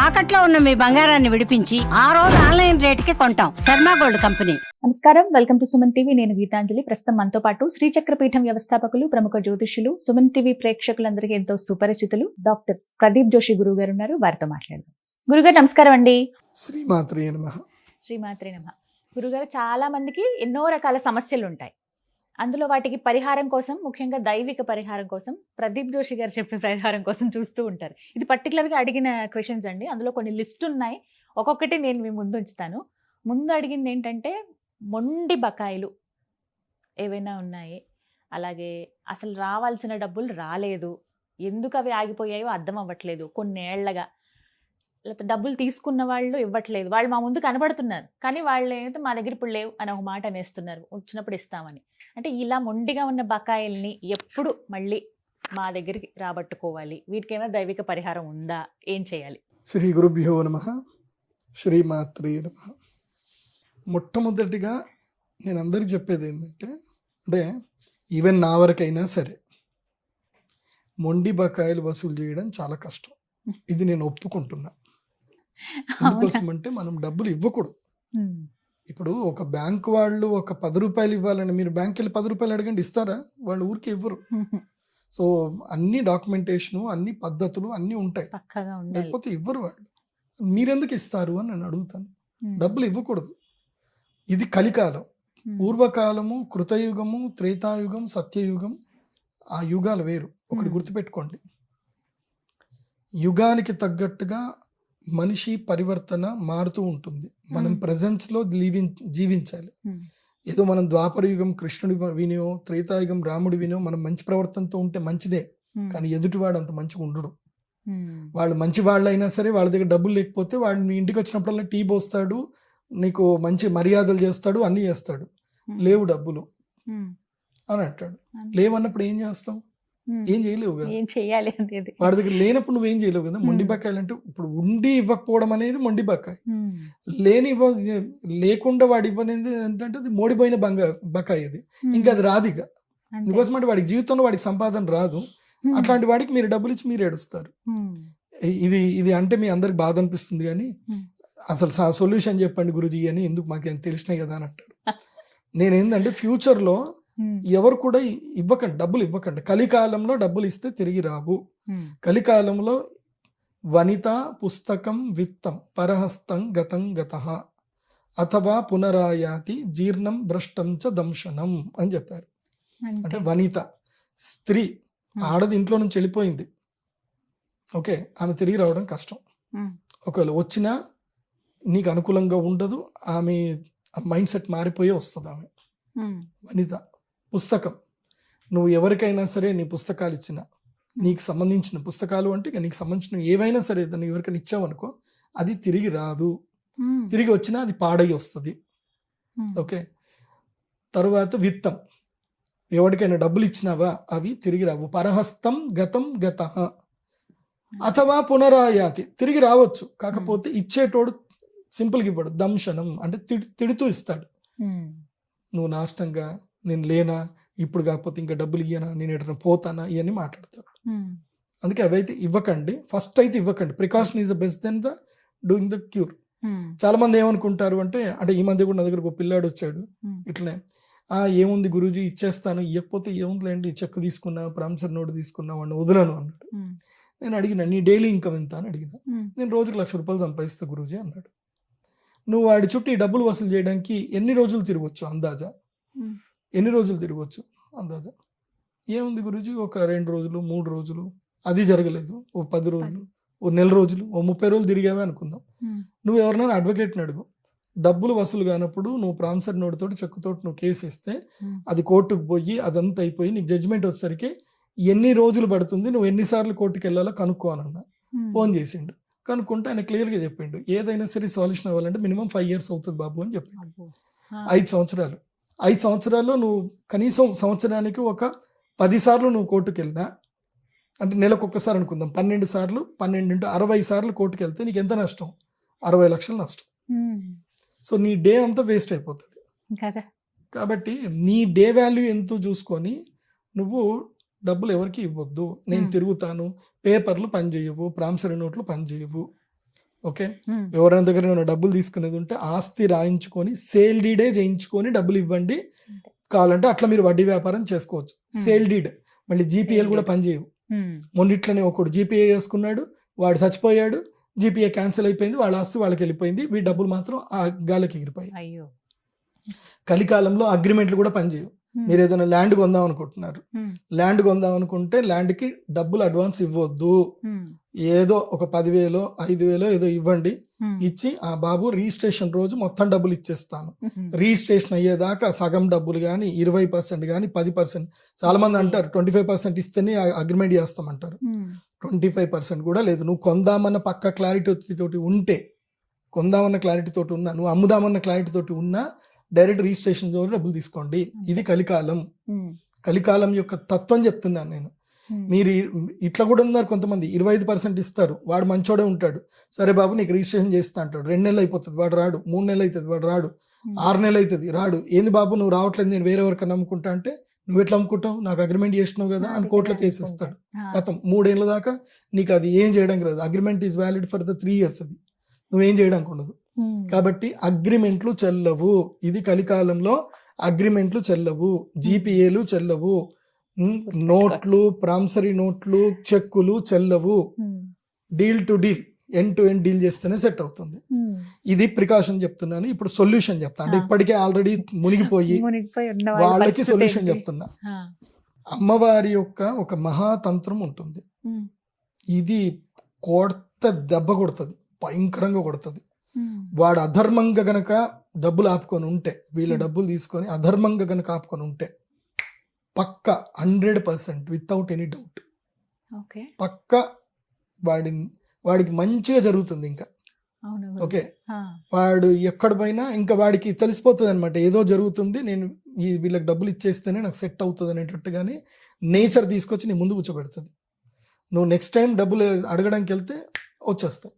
తాకట్లో ఉన్న మీ బంగారాన్ని విడిపించి ఆ రోజు ఆన్లైన్ రేటుకి కొంటాం. Sharma gold company. నమస్కారం, వెల్కమ్ టు సుమన్ టీవీ. నేను గీతాంజలి. ప్రస్తుతం మనతో పాటు శ్రీచక్రపీఠం వ్యవస్థాపకులు, ప్రముఖ జ్యోతిష్యులు, సుమన్ టీవీ ప్రేక్షకులందరికీ ఎంతో సుపరిచితులు డాక్టర్ ప్రదీప్ జోషి గురువు గారు ఉన్నారు. వారితో మాట్లాడదాం. గురుగారు నమస్కారం అండి. శ్రీమాత్రే నమః. శ్రీమాత్రే నమః. గురుగారు, చాలా మందికి ఎన్నో రకాల సమస్యలు ఉంటాయి. అందులో వాటికి పరిహారం కోసం, ముఖ్యంగా దైవిక పరిహారం కోసం ప్రదీప్ జోషి గారు చెప్పే పరిహారం కోసం చూస్తూ ఉంటారు. ఇది పర్టికులర్గా అడిగిన క్వశ్చన్స్ అండి. అందులో కొన్ని లిస్ట్ ఉన్నాయి, ఒక్కొక్కటి నేను మీ ముందు ఉంచుతాను. ముందు అడిగింది ఏంటంటే, మొండి బకాయిలు ఏవైనా ఉన్నాయి, అలాగే అసలు రావాల్సిన డబ్బులు రాలేదు, ఎందుకు అవి ఆగిపోయాయో అర్థం అవ్వట్లేదు, కొన్నేళ్లగా లేకపోతే డబ్బులు తీసుకున్న వాళ్ళు ఇవ్వట్లేదు, వాళ్ళు మా ముందు కనబడుతున్నారు కానీ వాళ్ళు ఏంటంటే మా దగ్గర ఇప్పుడు లేవు అని ఒక మాట అనేస్తున్నారు, వచ్చినప్పుడు ఇస్తామని. అంటే ఇలా మొండిగా ఉన్న బకాయిల్ని ఎప్పుడు మళ్ళీ మా దగ్గరికి రాబట్టుకోవాలి? వీటికేమైనా దైవిక పరిహారం ఉందా? ఏం చేయాలి? శ్రీ గురుభ్యో నమః. శ్రీమాత్రే నమః. మొట్టమొదటిగా నేను అందరికి చెప్పేది ఏంటంటే, అంటే ఈవెన్ నా వరకైనా సరే మొండి బకాయిలు వసూలు చేయడం చాలా కష్టం. ఇది నేను ఒప్పుకుంటున్నా. ఎందుకోసం అంటే, మనం డబ్బులు ఇవ్వకూడదు. ఇప్పుడు ఒక బ్యాంక్ వాళ్ళు ఒక 10 రూపాయలు ఇవ్వాలని మీరు బ్యాంక్ వెళ్ళి 10 రూపాయలు అడగండి, ఇస్తారా? వాళ్ళు ఊరికి ఇవ్వరు. సో అన్ని డాక్యుమెంటేషన్, అన్ని పద్ధతులు అన్నీ ఉంటాయి, లేకపోతే ఇవ్వరు వాళ్ళు. మీరెందుకు ఇస్తారు అని నేను అడుగుతాను. డబ్బులు ఇవ్వకూడదు. ఇది కలికాలం. పూర్వకాలము, కృతయుగము, త్రేతాయుగం, సత్యయుగం, ఆ యుగాలు వేరు. ఒకటి గుర్తుపెట్టుకోండి, యుగానికి తగ్గట్టుగా మనిషి పరివర్తన మారుతూ ఉంటుంది. మనం ప్రెజెన్స్లో జీవించాలి. ఏదో మనం ద్వాపర యుగం కృష్ణుడి వినో, త్రేతాయుగం రాముడి వినో మనం మంచి ప్రవర్తనతో ఉంటే మంచిదే, కానీ ఎదుటివాడు అంత మంచిగా ఉండడు. వాళ్ళు మంచి వాళ్ళు అయినా సరే వాళ్ళ దగ్గర డబ్బులు లేకపోతే వాడు మీ ఇంటికి వచ్చినప్పుడల్లా టీ పోస్తాడు, నీకు మంచి మర్యాదలు చేస్తాడు, అన్నీ చేస్తాడు. లేవు డబ్బులు అని అంటాడు. లేవన్నప్పుడు ఏం చేస్తాం? ఏం చేయలేవు కదా. ఏం చేయాలి అనేది వాడి దగ్గర లేనప్పుడు నువ్వేం చేయలేవు కదా. మొండి బకాయిలు అంటే, ఇప్పుడు ఉండి ఇవ్వకపోవడం అనేది మొండి బకాయి. లేకుండా వాడు ఇవ్వనేది ఏంటంటే అది మోడిపోయిన బకాయి. అది ఇంకా అది రాదు. ఇక అందుకోసం అంటే వాడికి జీవితంలో వాడికి సంపాదన రాదు. అట్లాంటి వాడికి మీరు డబ్బులు ఇచ్చి మీరు ఏడుస్తారు. ఇది అంటే మీ అందరికి బాధ అనిపిస్తుంది, కానీ అసలు సొల్యూషన్ చెప్పండి గురుజీ అని, ఎందుకు మాకు తెలిసినాయి కదా అని అంటారు. నేనేందంటే, ఫ్యూచర్లో ఎవరు కూడా ఇవ్వకండి, డబ్బులు ఇవ్వకండి. కలికాలంలో డబ్బులు ఇస్తే తిరిగి రావు. కలికాలంలో వనిత పుస్తకం విత్తం పరహస్తం గతం గతః అథవా పునరాయాతి జీర్ణం భ్రష్టం చ దంశనం అని చెప్పారు. అంటే వనిత స్త్రీ, ఆడది ఇంట్లో నుంచి వెళ్ళిపోయింది, ఓకే, ఆమె తిరిగి రావడం కష్టం. ఒకవేళ వచ్చినా నీకు అనుకూలంగా ఉండదు, ఆమె మైండ్ సెట్ మారిపోయే వస్తుంది ఆమె. వనిత పుస్తకం, నువ్వు ఎవరికైనా సరే నీ పుస్తకాలు ఇచ్చిన, నీకు సంబంధించిన పుస్తకాలు అంటే ఇక నీకు సంబంధించిన ఏవైనా సరే దాన్ని ఎవరికైనా ఇచ్చావనుకో, అది తిరిగి రాదు. తిరిగి వచ్చినా అది పాడై వస్తుంది, ఓకే. తరువాత విత్తం, ఎవరికైనా డబ్బులు ఇచ్చినావా అవి తిరిగి రావు. పరహస్తం గతం గతః అథవా పునరాయాతి, తిరిగి రావచ్చు, కాకపోతే ఇచ్చేటోడు సింపుల్గా ఇవ్వడు. దంశనం అంటే తిడుతూ ఇస్తాడు. నువ్వు నాశనంగా, నేను లేనా, ఇప్పుడు కాకపోతే ఇంకా డబ్బులు ఇయ్యనా, నేను ఎటైనా పోతానా, ఇవన్నీ మాట్లాడతాడు. అందుకే అవైతే ఇవ్వకండి. ఫస్ట్ అయితే ఇవ్వకండి. Precaution is the best than the doing the cure. చాలా మంది ఏమనుకుంటారు అంటే ఈ మధ్య కూడా నా దగ్గర ఒక పిల్లాడు వచ్చాడు ఇట్లనే, ఏముంది గురూజీ ఇచ్చేస్తాను, ఇవ్వకపోతే ఏముందిలేండి, చెక్ తీసుకున్నా, ప్రామిసరీ నోట్ తీసుకున్నా, వాడిని వదలను అన్నాడు. నేను అడిగిన, నీ డైలీ ఇన్కమ్ ఎంత అని అడిగిన. నేను రోజుకి 1,00,000 రూపాయలు సంపాదిస్తా గురూజీ అన్నాడు. నువ్వు వాడి చుట్టూ ఈ డబ్బులు వసూలు చేయడానికి ఎన్ని రోజులు తిరగవచ్చు అందాజా? ఎన్ని రోజులు తిరగవచ్చు అందాజా? ఏముంది గురూజీ, ఒక 2 రోజులు 3 రోజులు, అది జరగలేదు, ఓ 10 రోజులు, ఓ నెల రోజులు, ఓ 30 రోజులు తిరిగావే అనుకుందాం. నువ్వు ఎవరినైనా అడ్వకేట్ని అడుగు, డబ్బులు వసూలు కానప్పుడు నువ్వు ప్రామిసరీ నోట్ తోటి చెక్కుతోటి నువ్వు కేసు ఇస్తే అది కోర్టుకు పోయి అదంతా అయిపోయి నీకు జడ్జిమెంట్ వచ్చేసరికి ఎన్ని రోజులు పడుతుంది, నువ్వు ఎన్నిసార్లు కోర్టుకు వెళ్ళాలో కనుక్కో అని అన్నా. ఫోన్ చేసిండు, కనుక్కుంటే ఆయన క్లియర్గా చెప్పిండు, ఏదైనా సరే సొల్యూషన్ అవ్వాలంటే మినిమం 5 years అవుతుంది బాబు అని చెప్పిండు. 5 సంవత్సరాలు. 5 సంవత్సరాల్లో నువ్వు కనీసం సంవత్సరానికి ఒక 10 సార్లు నువ్వు కోర్టుకు వెళ్ళినా, అంటే నెలకు ఒక్కసారి అనుకుందాం, 12 సార్లు 12 into 60 సార్లు కోర్టుకు వెళ్తే నీకు ఎంత నష్టం? 60 లక్షలు నష్టం. సో నీ డే అంతా వేస్ట్ అయిపోతుంది. కాబట్టి నీ డే వాల్యూ ఎంతో చూసుకొని నువ్వు డబ్బులు ఎవరికి ఇవ్వద్దు. నేను తిరుగుతాను, పేపర్లు పనిచేయవు, ప్రామిసరీ నోట్లు పనిచేయవు, ఓకే, ఎవరైనా దగ్గర ఏమైనా డబ్బులు తీసుకునేది ఉంటే ఆస్తి రాయించుకొని సేల్ డీడే చేయించుకొని డబ్బులు ఇవ్వండి. కావాలంటే అట్లా మీరు వడ్డీ వ్యాపారం చేసుకోవచ్చు. సేల్ డీడ్ మళ్ళీ జీపీఏలు కూడా పనిచేయవు. మొన్నిట్లనే ఒకడు జీపీఏ చేసుకున్నాడు, వాడు చచ్చిపోయాడు, జీపీఏ క్యాన్సిల్ అయిపోయింది, వాళ్ళ ఆస్తి వాళ్ళకి వెళ్ళిపోయింది, వీడి డబ్బులు మాత్రం ఆ గాలికి ఎగిరిపోయాయి. అయ్యో. కలికాలంలో అగ్రిమెంట్లు కూడా పనిచేయవు. మీరు ఏదైనా ల్యాండ్ కొందాం అనుకుంటున్నారు, ల్యాండ్ కొందాం అనుకుంటే ల్యాండ్కి డబ్బులు అడ్వాన్స్ ఇవ్వద్దు. ఏదో ఒక 10,000 5,000 ఏదో ఇవ్వండి, ఇచ్చి ఆ బాబు రిజిస్ట్రేషన్ రోజు మొత్తం డబ్బులు ఇచ్చేస్తాను, రిజిస్ట్రేషన్ అయ్యేదాకా సగం డబ్బులు కానీ 20% కానీ 10%, చాలా మంది అంటారు 25% ఇస్తేనే అగ్రిమెంట్ చేస్తామంటారు. 25% కూడా లేదు. నువ్వు కొందామన్న పక్క క్లారిటీ తోటి ఉంటే, కొందామన్న క్లారిటీ తోటి ఉన్నా, నువ్వు అమ్ముదామన్న క్లారిటీ తోటి ఉన్నా డైరెక్ట్ రిజిస్ట్రేషన్ డబ్బులు తీసుకోండి. ఇది కలికాలం. కలికాలం యొక్క తత్వం చెప్తున్నాను నేను. మీరు ఇట్లా కూడా ఉన్నారు కొంతమంది, 25% ఇస్తారు, వాడు మంచోడే ఉంటాడు, సరే బాబు నీకు రిజిస్ట్రేషన్ చేస్తా అంటాడు, 2 నెలలు అయిపోతుంది వాడు రాడు, 3 నెలలు అవుతుంది వాడు రాడు, 6 నెలలు అవుతుంది రాడు. ఏంది బాబు నువ్వు రావట్లేదు, నేను వేరే ఎవరికన్నా నమ్ముకుంటా అంటే, నువ్వు ఎట్లా అమ్ముకుంటావు, నాకు అగ్రిమెంట్ చేసినావు కదా అని కోర్టులో కేసు ఇస్తాడు. గతం 3 ఏళ్ళ దాకా నీకు అది ఏం చేయడానికి రాదు. Agreement is valid for the 3 years, అది నువ్వేం చేయడానికి ఉండదు. కాబట్టి అగ్రిమెంట్లు చెల్లవు. ఇది కలికాలంలో అగ్రిమెంట్లు చెల్లవు, జీపీఏలు చెల్లవు, నోట్లు, ప్రామిసరీ నోట్లు, చెక్కులు చెల్లవు. Deal to deal, end to end deal చేస్తేనే సెట్ అవుతుంది. ఇది ప్రికాషన్ చెప్తున్నాను. ఇప్పుడు సొల్యూషన్ చెప్తా. అంటే ఇప్పటికే ఆల్రెడీ మునిగిపోయి వాళ్ళకి సొల్యూషన్ చెప్తున్నా. అమ్మవారి యొక్క ఒక మహాతంత్రం ఉంటుంది. ఇది దెబ్బ కొడుతుంది, భయంకరంగా కొడుతుంది. వాడు అధర్మంగా గనక డబ్బులు ఆపుకొని ఉంటే, వీళ్ళ డబ్బులు తీసుకొని అధర్మంగా గనక ఆపుకొని ఉంటే పక్క 100% వితౌట్ ఎనీ డౌట్ పక్క వాడికి మంచిగా జరుగుతుంది. ఇంకా ఓకే, వాడు ఎక్కడ పోయినా ఇంకా వాడికి తెలిసిపోతుంది అనమాట, ఏదో జరుగుతుంది, నేను వీళ్ళకి డబ్బులు ఇచ్చేస్తేనే నాకు సెట్ అవుతుంది అనేటట్టుగానే నేచర్ తీసుకొచ్చి నీ ముందు కూర్చోబెడుతుంది. నువ్వు నెక్స్ట్ టైం డబ్బులు అడగడానికి వెళ్తే వచ్చేస్తాయి.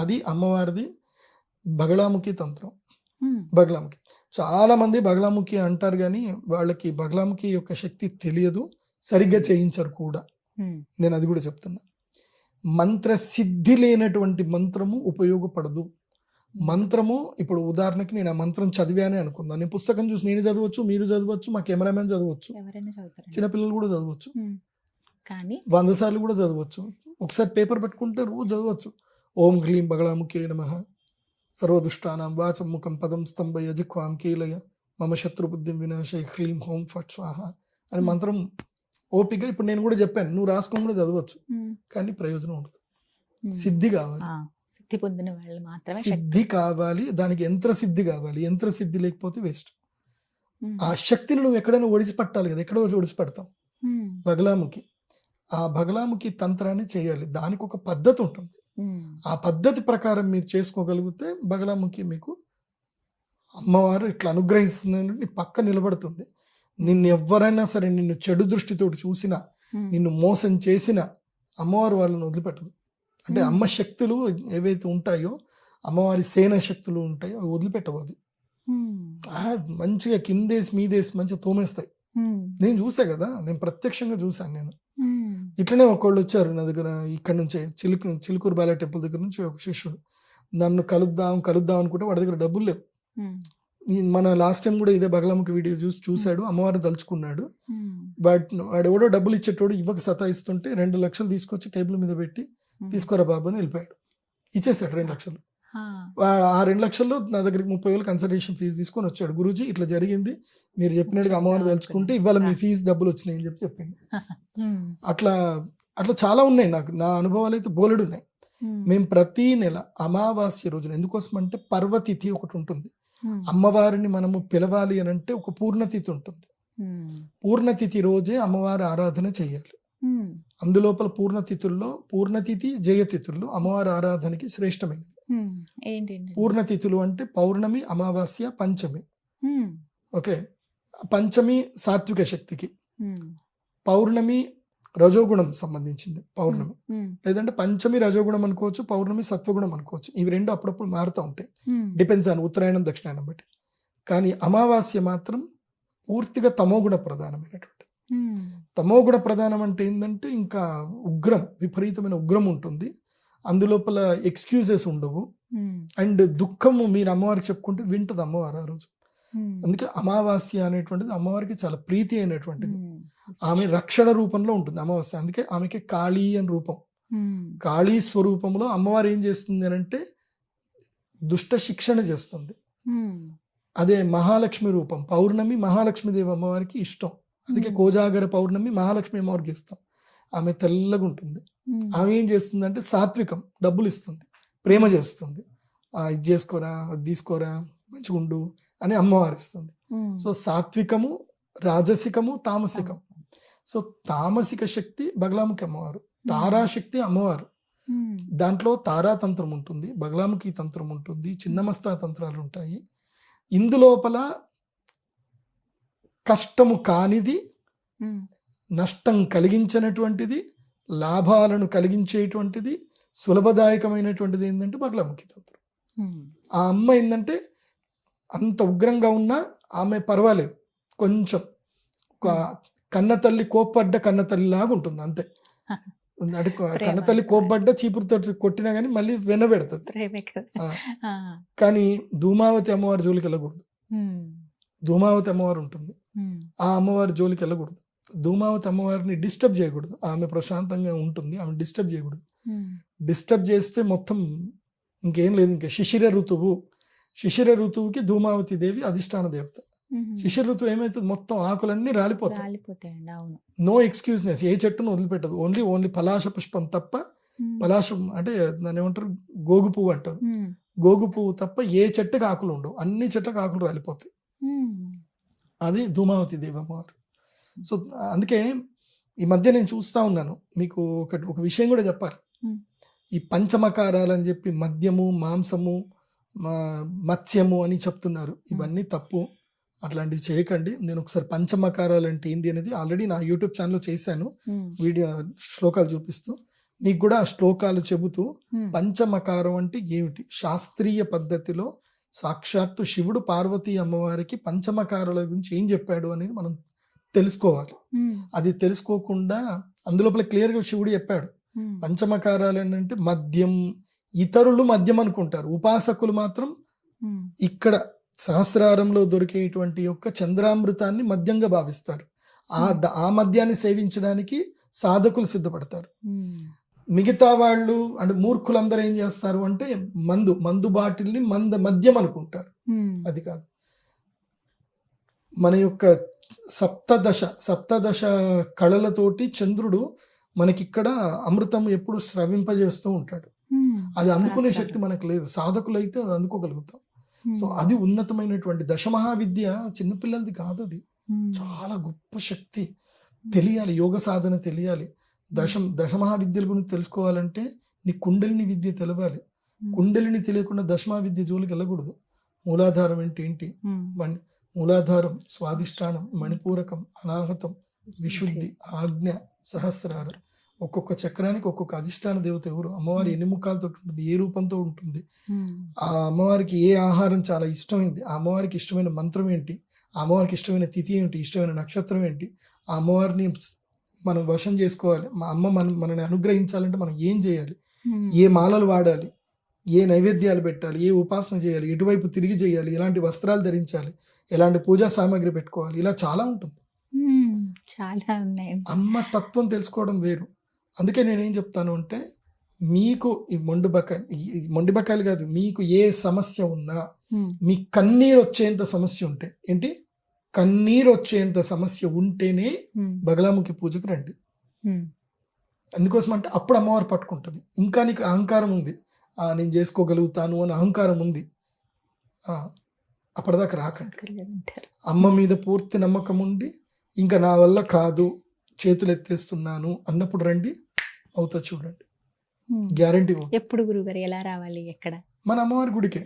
అది అమ్మవారిది బగళాముఖి తంత్రం. బగళాముఖి, చాలా మంది బగళాముఖి అంటారు కానీ వాళ్ళకి బగళాముఖి యొక్క శక్తి తెలియదు, సరిగ్గా చేయించరు కూడా. నేను అది కూడా చెప్తున్నా. మంత్ర సిద్ధి లేనటువంటి మంత్రము ఉపయోగపడదు. మంత్రము, ఇప్పుడు ఉదాహరణకి నేను ఆ మంత్రం చదివానే అనుకుందాం, నేను పుస్తకం చూసి నేను చదవచ్చు, మీరు చదవచ్చు, మా కెమెరామెన్ చదవచ్చు, చిన్నపిల్లలు కూడా చదవచ్చు, కానీ 100 సార్లు కూడా చదవచ్చు. ఒకసారి పేపర్ పెట్టుకుంటే రోజు చదవచ్చు. ఓం హ్లీం బగళాముఖే నమః, సర్వదుష్టానాం వాచం ముఖం పదం స్తంభయ జిహ్వాం కీలయ మమ శత్రుబుద్ధిం వినాశయ హ్లీం హోం ఫట్ స్వాహ అని మంత్రం ఓపిక. ఇప్పుడు నేను కూడా చెప్పాను, నువ్వు రాసుకొని కూడా చదవచ్చు, కానీ ప్రయోజనం ఉండదు. సిద్ధి కావాలి, సిద్ధి పొందిన వాళ్ళు మాత్రమే. సిద్ధి కావాలి, దానికి యంత్ర సిద్ధి కావాలి. యంత్ర సిద్ధి లేకపోతే వేస్ట్. ఆ శక్తిని నువ్వు ఎక్కడైనా ఒడిసిపట్టాలి కదా, ఎక్కడో ఒడిసిపడతావు. బగళాముఖి, ఆ బగళాముఖి తంత్రాన్ని చేయాలి, దానికి ఒక పద్ధతి ఉంటుంది. ఆ పద్ధతి ప్రకారం మీరు చేసుకోగలిగితే బగళాముఖి మీకు అమ్మవారు ఇట్లా అనుగ్రహిస్తుంది, పక్క నిలబడుతుంది. నిన్ను ఎవరైనా సరే నిన్ను చెడు దృష్టితోటి చూసినా, నిన్ను మోసం చేసినా అమ్మవారు వాళ్ళని వదిలిపెట్టదు. అంటే అమ్మ శక్తులు ఏవైతే ఉంటాయో, అమ్మవారి సేన శక్తులు ఉంటాయో అవి వదిలిపెట్టవు. అవి మంచిగా కిందేసి మీదేసి మంచిగా తోమేస్తాయి. నేను చూసా కదా, నేను ప్రత్యక్షంగా చూసాను. నేను ఇట్లనే ఒకళ్ళు వచ్చారు నా దగ్గర, ఇక్కడ నుంచే చిలుకూరు బాలా టెంపుల్ దగ్గర నుంచి ఒక శిష్యుడు నన్ను కలుద్దాం అనుకుంటే వాడి దగ్గర డబ్బులు లేవు. మన లాస్ట్ టైం కూడా ఇదే బగళాముఖి వీడియో చూశాడు, అమ్మవారిని తలుచుకున్నాడు. బట్ వాడు ఎవడో డబ్బులు ఇచ్చేటోడు ఇవ్వక సతాయిస్తుంటే 2 లక్షలు తీసుకొచ్చి టేబుల్ మీద పెట్టి తీసుకోరా బాబు అని వెళ్ళిపోయాడు. ఇచ్చేసాడు 2 లక్షలు. ఆ 2 లక్షల్లో నా దగ్గరికి 30,000 కన్సల్టేషన్ ఫీజు తీసుకొని వచ్చాడు. గురూజీ ఇట్లా జరిగింది, మీరు చెప్పినట్టుగా అమ్మవారిని తలుచుకుంటే ఇవాళ మీ ఫీజు డబ్బులు వచ్చినాయి అని చెప్పింది. అట్లా చాలా ఉన్నాయి. నా అనుభవాలు అయితే బోలెడు ఉన్నాయి. మేము ప్రతి నెల అమావాస్య రోజున, ఎందుకోసం అంటే పర్వతిథి ఒకటి ఉంటుంది. అమ్మవారిని మనము పిలవాలి అని అంటే ఒక పూర్ణతిథి ఉంటుంది. పూర్ణతిథి రోజే అమ్మవారి ఆరాధన చేయాలి. అందులోపల పూర్ణతిథుల్లో పూర్ణతిథి జయతిథుల్లో అమ్మవారి ఆరాధనకి శ్రేష్టమైనది. పూర్ణతిథులు అంటే పౌర్ణమి, అమావాస్య, పంచమి. ఓకే, పంచమి సాత్విక శక్తికి, పౌర్ణమి రజోగుణం సంబంధించింది పౌర్ణమి, లేదంటే పంచమి రజోగుణం అనుకోవచ్చు, పౌర్ణమి సత్వగుణం అనుకోవచ్చు. ఇవి రెండు అప్పుడప్పుడు మారుతూ ఉంటాయి, డిపెండ్స్ ఆన్ ఉత్తరాయణం దక్షిణాయనం బట్టి. కానీ అమావాస్య మాత్రం పూర్తిగా తమోగుణ ప్రధానమైనటువంటి. తమోగుణ ప్రధానం అంటే ఏంటంటే ఇంకా ఉగ్రం, విపరీతమైన ఉగ్రం ఉంటుంది. అందులోపల ఎక్స్క్యూజెస్ ఉండవు. అండ్ దుఃఖము మీరు అమ్మవారికి చెప్పుకుంటే వింటది అమ్మవారు ఆ రోజు. అందుకే అమావాస్య అనేటువంటిది అమ్మవారికి చాలా ప్రీతి అయినటువంటిది. ఆమె రక్షణ రూపంలో ఉంటుంది అమావాస్య. అందుకే ఆమెకి కాళీ అని రూపం. కాళీ స్వరూపంలో అమ్మవారు ఏం చేస్తుంది అని అంటే దుష్ట శిక్షణ చేస్తుంది. అదే మహాలక్ష్మి రూపం. పౌర్ణమి మహాలక్ష్మీదేవి అమ్మవారికి ఇష్టం. అందుకే కోజాగర పౌర్ణమి మహాలక్ష్మి అమ్మవారికి ఇస్తాం. ఆమె తెల్లగా ఉంటుంది. ఆమె ఏం చేస్తుంది అంటే సాత్వికం, డబ్బులు ఇస్తుంది, ప్రేమ చేస్తుంది. ఇది చేసుకోరా, అది తీసుకోరా, మంచిగా ఉండు అని అమ్మవారు ఇస్తుంది. సో సాత్వికము, రాజసికము, తామసికం. సో తామసిక శక్తి బగలాముఖి అమ్మవారు, తారాశక్తి అమ్మవారు. దాంట్లో తారాతంత్రం ఉంటుంది, బగలాముఖి తంత్రం ఉంటుంది, చిన్నమస్తా తంత్రాలు ఉంటాయి. ఇందులోపల కష్టము కానిది, నష్టం కలిగించినటువంటిది, లాభాలను కలిగించేటువంటిది, సులభదాయకమైనటువంటిది ఏంటంటే బగలాముఖి తంత్రం. ఆ అమ్మ ఏంటంటే అంత ఉగ్రంగా ఉన్నా ఆమె పర్వాలేదు, కొంచెం కన్నతల్లి కోప్పడ్డ కన్నతల్లి లాగా ఉంటుంది అంతే. కన్నతల్లి కోప్పడ్డ చీపురుతో కొట్టినా కానీ మళ్ళీ వెనబెడుతుంది. కానీ ధూమావతి అమ్మవారి జోలికి వెళ్ళకూడదు. ధూమావతి అమ్మవారు ఉంటుంది, ఆ అమ్మవారి జోలికి వెళ్ళకూడదు. ధూమావతి అమ్మవారిని డిస్టర్బ్ చేయకూడదు. ఆమె ప్రశాంతంగా ఉంటుంది, ఆమె డిస్టర్బ్ చేయకూడదు. డిస్టర్బ్ చేస్తే మొత్తం ఇంకేం లేదు. ఇంకా శిశిర ఋతువుకి ధూమావతి దేవి అధిష్టాన దేవత. శిశిర ఋతువు ఏమైతుంది, మొత్తం ఆకులన్నీ రాలిపోతాయి. నో ఎక్స్క్యూజ్నెస్. ఏ చెట్టును వదిలిపెట్టదు. ఓన్లీ పలాశ పుష్పం తప్ప, పలాశం అంటే దాన్ని ఏమంటారు, గోగు పువ్వు అంటారు. గోగు పువ్వు తప్ప ఏ చెట్టుకి ఆకులు ఉండవు, అన్ని చెట్లకు ఆకులు రాలిపోతాయి. అది ధూమావతి దేవి అమ్మవారు. సో అందుకే ఈ మధ్య నేను చూస్తా ఉన్నాను. మీకు ఒక విషయం కూడా చెప్పాలి. ఈ పంచమకారాలు అని చెప్పి మద్యము, మాంసము, మత్స్యము అని చెప్తున్నారు. ఇవన్నీ తప్పు, అట్లాంటివి చేయకండి. నేను ఒకసారి పంచమకారాలు అంటే ఏంది అనేది ఆల్రెడీ నా యూట్యూబ్ ఛానల్లో చేశాను, వీడియో శ్లోకాలు చూపిస్తూ. మీకు కూడా ఆ శ్లోకాలు చెబుతూ పంచమకారం అంటే ఏమిటి, శాస్త్రీయ పద్ధతిలో సాక్షాత్తు శివుడు పార్వతీ అమ్మవారికి పంచమకారాల గురించి ఏం చెప్పాడు అనేది మనం తెలుసుకోవాలి. అది తెలుసుకోకుండా అందులోపల క్లియర్గా శివుడు చెప్పాడు. పంచమకారాలు ఏంటంటే మద్యం, ఇతరులు మద్యం అనుకుంటారు, ఉపాసకులు మాత్రం ఇక్కడ సహస్రారంలో దొరికేటువంటి యొక్క చంద్రామృతాన్ని మద్యంగా భావిస్తారు. ఆ మద్యాన్ని సేవించడానికి సాధకులు సిద్ధపడతారు. మిగతా వాళ్ళు అంటే మూర్ఖులందరూ ఏం చేస్తారు అంటే మందు బాటిల్ని మద్యం అనుకుంటారు. అది కాదు. మన యొక్క సప్తదశ కళలతోటి చంద్రుడు మనకిక్కడ అమృతం ఎప్పుడు స్రవింపజేస్తూ ఉంటాడు. అది అందుకునే శక్తి మనకు లేదు, సాధకులైతే అది అందుకోగలుగుతాం. సో అది ఉన్నతమైనటువంటి దశమహావిద్య, చిన్నపిల్లలది కాదు, అది చాలా గొప్ప శక్తి. తెలియాలి, యోగ సాధన తెలియాలి. దశమహావిద్యల గురించి తెలుసుకోవాలంటే నీ కుండలిని విద్య తెలవాలి. కుండలిని తెలియకుండా దశమహావిద్య జోలికి వెళ్ళకూడదు. మూలాధారం ఏంటి, మూలాధారం, స్వాధిష్టానం, మణిపూరకం, అనాహతం, విశుద్ధి, ఆజ్ఞ, సహస్రారం. ఒక్కొక్క చక్రానికి ఒక్కొక్క అధిష్టాన దేవత ఎవరు, అమ్మవారి ఎన్ని ముఖాలతో ఉంటుంది, ఏ రూపంతో ఉంటుంది, ఆ అమ్మవారికి ఏ ఆహారం చాలా ఇష్టమైంది, ఆ అమ్మవారికి ఇష్టమైన మంత్రం ఏంటి, ఆ అమ్మవారికి ఇష్టమైన తిథి ఏంటి, ఇష్టమైన నక్షత్రం ఏంటి, ఆ అమ్మవారిని మనం వశం చేసుకోవాలి. మా అమ్మ మనని అనుగ్రహించాలంటే మనం ఏం చేయాలి, ఏ మాలలు వాడాలి, ఏ నైవేద్యాలు పెట్టాలి, ఏ ఉపాసన చేయాలి, ఎటువైపు తిరిగి చేయాలి, ఎలాంటి వస్త్రాలు ధరించాలి, ఎలాంటి పూజా సామాగ్రి పెట్టుకోవాలి, ఇలా చాలా ఉంటుంది. చాలా ఉన్నాయి. అమ్మ తత్వం తెలుసుకోవడం వేరు. అందుకే నేనేం చెప్తాను అంటే, మీకు ఈ మొండిబకాయలు కాదు, మీకు ఏ సమస్య ఉన్నా, మీ కన్నీరు వచ్చేంత సమస్య ఉంటే, ఏంటి కన్నీరు వచ్చేంత సమస్య ఉంటేనే బగలాముఖి పూజకు రండి. ఎందుకోసం అంటే అప్పుడు అమ్మవారు పట్టుకుంటుంది. ఇంకా నీకు అహంకారం ఉంది, నేను చేసుకోగలుగుతాను అని అహంకారం ఉంది, అప్పటిదాకా రాకండి. అమ్మ మీద పూర్తి నమ్మకం ఉండి ఇంకా నా వల్ల కాదు, చేతులు ఎత్తేస్తున్నాను అన్నప్పుడు రండి, అవుతా చూడండి, గ్యారంటీ. ఎప్పుడు గురుగారు ఎలా రావాలి, ఎక్కడ? మన అమ్మవారి గుడికే.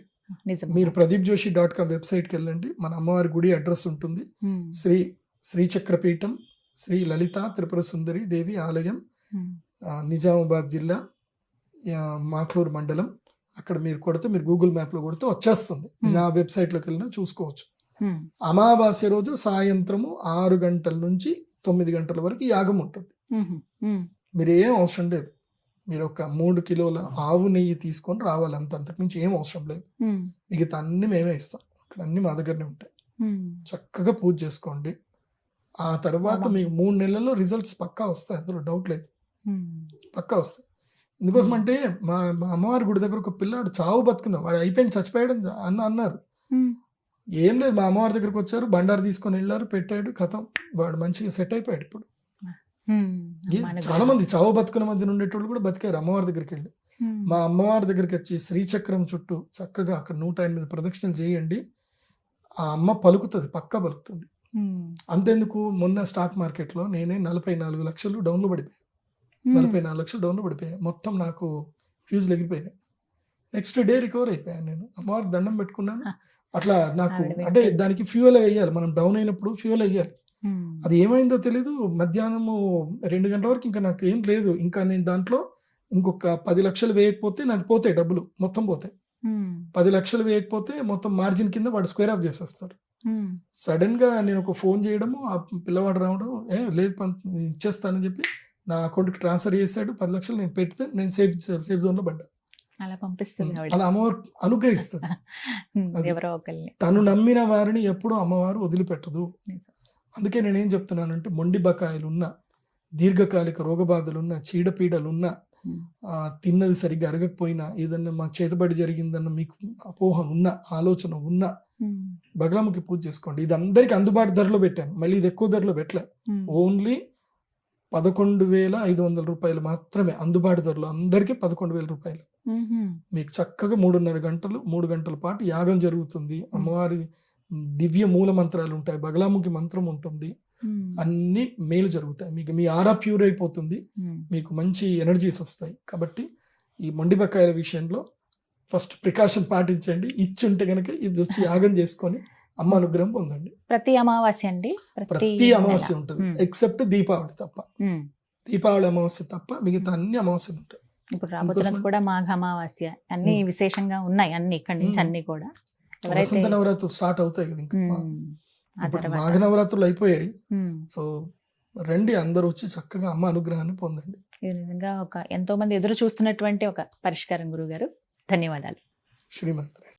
మీరు pradeepjoshi.com వెబ్సైట్కి వెళ్ళండి, మన అమ్మవారి గుడి అడ్రస్ ఉంటుంది. శ్రీచక్రపీఠం శ్రీ లలిత త్రిపుర సుందరి దేవి ఆలయం, నిజామాబాద్ జిల్లా, మాక్లూరు మండలం. అక్కడ మీరు కొడితే, మీరు గూగుల్ మ్యాప్లో కొడితే వచ్చేస్తుంది. నా వెబ్సైట్లోకి వెళ్ళినా చూసుకోవచ్చు. అమావాస్య రోజు సాయంత్రము 6 గంటల నుంచి 9 గంటల వరకు యాగం ఉంటుంది. మీరు ఏం అవసరం లేదు, మీరు ఒక 3 కిలోల ఆవు నెయ్యి తీసుకొని రావాలి, అంతకుమించి ఏం అవసరం లేదు. మిగతా అన్ని మేమే ఇస్తాం, ఇక్కడ అన్ని మా దగ్గరనే ఉంటాయి. చక్కగా పూజ చేసుకోండి. ఆ తర్వాత మీకు 3 నెలల్లో రిజల్ట్స్ పక్కా వస్తాయి, అందులో డౌట్ లేదు, పక్కా వస్తాయి. ఎందుకోసం అంటే మా అమ్మవారి గుడి దగ్గర ఒక పిల్లాడు చావు బతుకున్నా, వాడు అయిపోయింది చచ్చిపోయాడు అన్నారు. ఏం లేదు, మా అమ్మవారి దగ్గరకు వచ్చారు, బండారు తీసుకొని వెళ్ళారు, పెట్టాడు, కథం, వాడు మంచిగా సెట్ అయిపోయాడు. ఇప్పుడు చాలా మంది చావు బతుకున్న మధ్య ఉండేటోళ్ళు కూడా బతికారు అమ్మవారి దగ్గరికి వెళ్ళి. మా అమ్మవారి దగ్గరికి వచ్చి శ్రీచక్రం చుట్టూ చక్కగా అక్కడ 108 ప్రదక్షిణలు చేయండి, ఆ అమ్మ పలుకుతుంది, పక్కా పలుకుతుంది. అంతెందుకు, మొన్న స్టాక్ మార్కెట్లో నేనే 44 లక్షలు డౌన్లో పడిపోయాయి, 44 లక్షలు డౌన్లో పడిపోయాయి. మొత్తం నాకు ఫ్యూజులు ఎగిరిపోయినాయి. నెక్స్ట్ డే రికవర్ అయిపోయాను. నేను అమ్మవారికి దండం పెట్టుకున్నాను. అట్లా నాకు అంటే దానికి ఫ్యూయల్ వేయాలి, మనం డౌన్ అయినప్పుడు ఫ్యూయల్ వేయాలి. అది ఏమైందో తెలీదు, మధ్యాహ్నము 2 గంటల వరకు ఇంకా నాకు ఏం లేదు. ఇంకా నేను దాంట్లో ఇంకొక 10 లక్షలు వేయకపోతే నాది పోతాయి, డబ్బులు మొత్తం పోతాయి. 10 లక్షలు వేయకపోతే మొత్తం మార్జిన్ కింద వాడు స్క్వేర్ ఆఫ్ చేసేస్తారు. సడన్ గా నేను ఒక ఫోన్ చేయడము, ఆ పిల్లవాడు రావడం, లేదు ఇచ్చేస్తానని చెప్పి నా అకౌంట్కి ట్రాన్స్ఫర్ చేశాడు. 10 లక్షలు నేను పెడితే నేను సేఫ్ జోన్ లో పడ్డా. అలా పంపిస్తుంది, అలా అమ్మవారు అనుగ్రహిస్తుంది. ఎవరో ఒకరిని. తను నమ్మిన వారిని ఎప్పుడూ అమ్మవారు వదిలిపెట్టదు. అందుకే నేనేం చెప్తున్నానంటే, మొండి బకాయిలున్న, దీర్ఘకాలిక రోగబాధలున్న, చీడపీడలున్న, తిన్నది సరిగ్గా అరగకపోయినా, ఏదన్నా మాకు చేతబడి జరిగిందన్న మీకు అపోహ ఉన్న, ఆలోచన ఉన్న, బగలాముఖి పూజ చేసుకోండి. ఇది అందరికి అందుబాటు ధరలో పెట్టాను, మళ్ళీ ఇది ఎక్కువ ధరలో పెట్టలే. ఓన్లీ 11,500 రూపాయలు మాత్రమే అందుబాటు ధరలో, అందరికీ 11,000 రూపాయలు. మీకు చక్కగా 3 గంటల పాటు యాగం జరుగుతుంది. అమ్మవారి దివ్య మూల మంత్రాలు ఉంటాయి, బగలాముఖి మంత్రం ఉంటుంది, అన్ని మేలు జరుగుతాయి. మీకు మీ ఆరా ప్యూర్ అయిపోతుంది, మీకు మంచి ఎనర్జీస్ వస్తాయి. కాబట్టి ఈ మొండి బకాయిల విషయంలో ఫస్ట్ ప్రికాషన్ పాటించండి. ఇచ్చి ఉంటే కనుక ఇది వచ్చి యాగం చేసుకొని అమ్మ అనుగ్రహం పొందండి. ప్రతి అమావాస్య అండి, ప్రతి అమావాస్య ఉంటుంది, ఎక్సెప్ట్ దీపావళి తప్ప. దీపావళి అమావాస్య తప్ప మిగతా అన్ని అమావాస్యలు ఉంటాయి. ఇప్పుడు రాబోతున్నది కూడా మాఘ అమావాస్య, అన్ని విశేషంగా ఉన్నాయి, అన్ని ఇక్కడి నుంచి అన్ని కూడా. వసంత నవరాత్రులు స్టార్ట్ అవుతాయి కదా, ఇంకా ఇప్పుడు మాఘ నవరాత్రులు అయిపోయాయి. సో రండి, అందరూ వచ్చి చక్కగా అమ్మ అనుగ్రహాన్ని పొందండి. ఈ విధంగా ఎంతో మంది ఎదురు చూస్తున్నటువంటి ఒక పరిష్కారం గురుగారు. ధన్యవాదాలు. శ్రీమాత్రే.